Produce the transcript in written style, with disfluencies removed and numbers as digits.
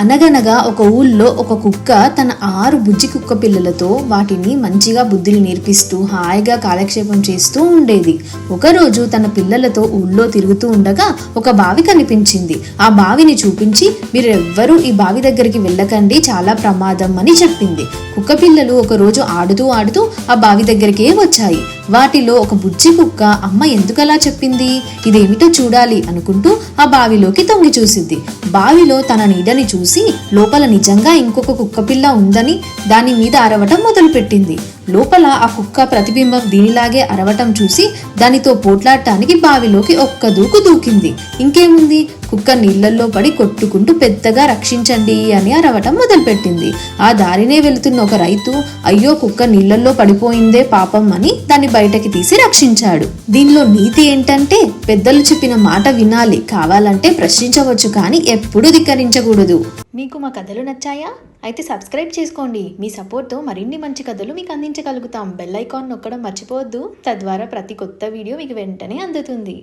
అనగనగా ఒక ఊళ్ళో ఒక కుక్క తన 6 బుజ్జి కుక్క పిల్లలతో వాటిని మంచిగా బుద్ధిని నేర్పిస్తూ హాయిగా కాలక్షేపం చేస్తూ ఉండేది. ఒకరోజు తన పిల్లలతో ఊళ్ళో తిరుగుతూ ఉండగా ఒక బావి కనిపించింది. ఆ బావిని చూపించి, మీరెవ్వరూ ఈ బావి దగ్గరికి వెళ్ళకండి, చాలా ప్రమాదం అని చెప్పింది. కుక్క పిల్లలు ఒకరోజు ఆడుతూ ఆడుతూ ఆ బావి దగ్గరికే వచ్చాయి. వాటిలో ఒక బుజ్జి కుక్క అమ్మ ఎందుకలా చెప్పింది, ఇదేమిటో చూడాలి అనుకుంటూ ఆ బావిలోకి తొంగి చూసింది. బావిలో తన నీడని చూసి లోపల నిజంగా ఇంకొక కుక్క పిల్ల ఉందని దాని మీద అరవటం మొదలుపెట్టింది. లోపల ఆ కుక్క ప్రతిబింబం దీనిలాగే అరవటం చూసి దానితో పోట్లాడటానికి బావిలోకి ఒక్క దూకు దూకింది. ఇంకేముంది, కుక్క నీళ్లలో పడి కొట్టుకుంటూ పెద్దగా రక్షించండి అని అరవటం మొదలుపెట్టింది. ఆ దారినే వెళుతున్న ఒక రైతు, అయ్యో కుక్క నీళ్లలో పడిపోయిందే పాపం అని దాన్ని బయటకి తీసి రక్షించాడు. దీనిలో నీతి ఏంటంటే, పెద్దలు చెప్పిన మాట వినాలి, కావాలంటే ప్రశ్నించవచ్చు కానీ ఎప్పుడూ ధిక్కరించకూడదు. మీకు మా కథలు నచ్చాయా? అయితే సబ్స్క్రైబ్ చేసుకోండి. మీ సపోర్ట్తో మరిన్ని మంచి కథలు మీకు అందించగలుగుతాం. బెల్ ఐకాన్ నొక్కడం మర్చిపోవద్దు. తద్వారా ప్రతి కొత్త వీడియో మీకు వెంటనే అందుతుంది.